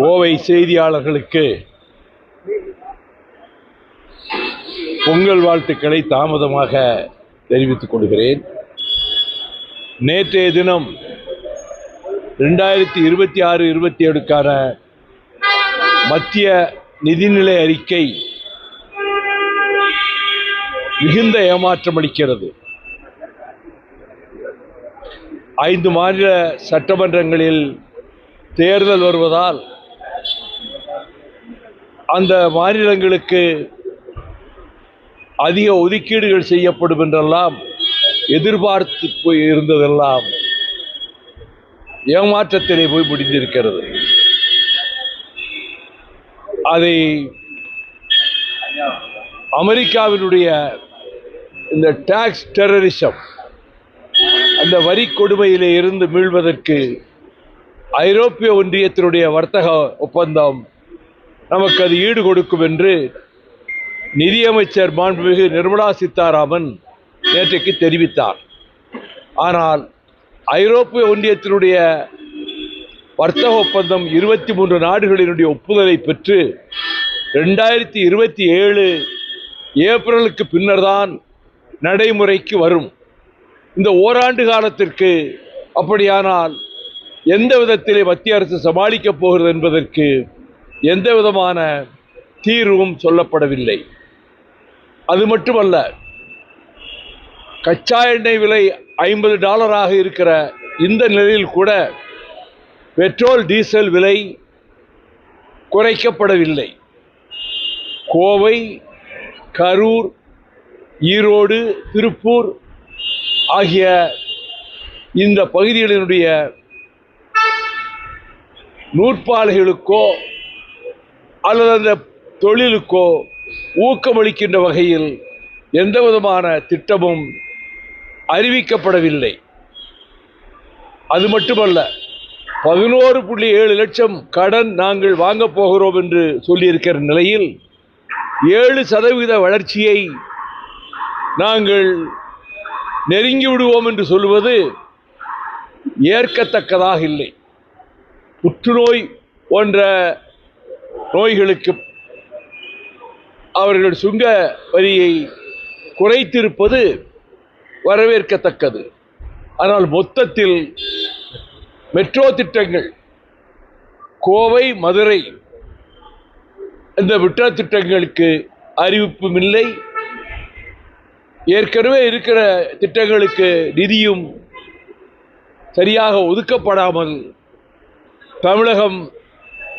கோவை செய்தியாளர்களுக்கு பொங்கல் வாழ்த்துக்களை தாமதமாக தெரிவித்துக் கொள்கிறேன். நேற்றைய தினம் 2026-27க்கான மத்திய நிதிநிலை அறிக்கை மிகுந்த ஏமாற்றம் அளிக்கிறது. 5 மாநில சட்டமன்றங்களில் தேர்தல் வருவதால் அந்த மாநிலங்களுக்கு அதிக ஒதுக்கீடுகள் செய்யப்படும் என்றெல்லாம் எதிர்பார்த்து போய் இருந்ததெல்லாம் ஏமாற்றத்திலே போய் முடிந்திருக்கிறது. அதை அமெரிக்காவினுடைய இந்த டாக்ஸ் டெரரிசம், அந்த வரி கொடுமையிலே இருந்து மீள்வதற்கு ஐரோப்பிய ஒன்றியத்தினுடைய வர்த்தக ஒப்பந்தம் நமக்கு அது ஈடு கொடுக்கும் என்று நிதியமைச்சர் மாண்புமிகு நிர்மலா சீதாராமன் நேற்றைக்கு தெரிவித்தார். ஆனால் ஐரோப்பிய ஒன்றியத்தினுடைய வர்த்தக ஒப்பந்தம் 23 நாடுகளினுடைய ஒப்புதலை பெற்று 2027 ஏப்ரலுக்கு பின்னர் தான் நடைமுறைக்கு வரும். இந்த ஓராண்டு காலத்திற்கு அப்படியானால் எந்த விதத்திலே மத்திய அரசு சமாளிக்கப் போகிறது என்பதற்கு எந்த விதமான தீர்வும் சொல்லப்படவில்லை. அது மட்டுமல்ல, கச்சா எண்ணெய் விலை $50 இருக்கிற இந்த நிலையில் கூட பெட்ரோல் டீசல் விலை குறைக்கப்படவில்லை. கோவை, கரூர், ஈரோடு, திருப்பூர் ஆகிய இந்த பகுதிகளினுடைய நூற்பாலைகளுக்கோ அல்லது அந்த தொழிலுக்கோ ஊக்கமளிக்கின்ற வகையில் எந்த விதமான திட்டமும் அறிவிக்கப்படவில்லை. அது மட்டுமல்ல, 11.7 லட்சம் கடன் நாங்கள் வாங்கப் போகிறோம் என்று சொல்லியிருக்கிற நிலையில் 7% வளர்ச்சியை நாங்கள் நெருங்கி விடுவோம் என்று சொல்வது ஏற்கத்தக்கதாக இல்லை. புற்றுநோய் போன்ற நோய்களுக்கு அவர்கள் சுங்க வரியை குறைத்திருப்பது வரவேற்கத்தக்கது. ஆனால் மொத்தத்தில் மெட்ரோ திட்டங்கள், கோவை, மதுரை, இந்த மெட்ரோ திட்டங்களுக்கு அறிவிப்பும் இல்லை. ஏற்கனவே இருக்கிற திட்டங்களுக்கு நிதியும் சரியாக ஒதுக்கப்படாமல் தமிழகம்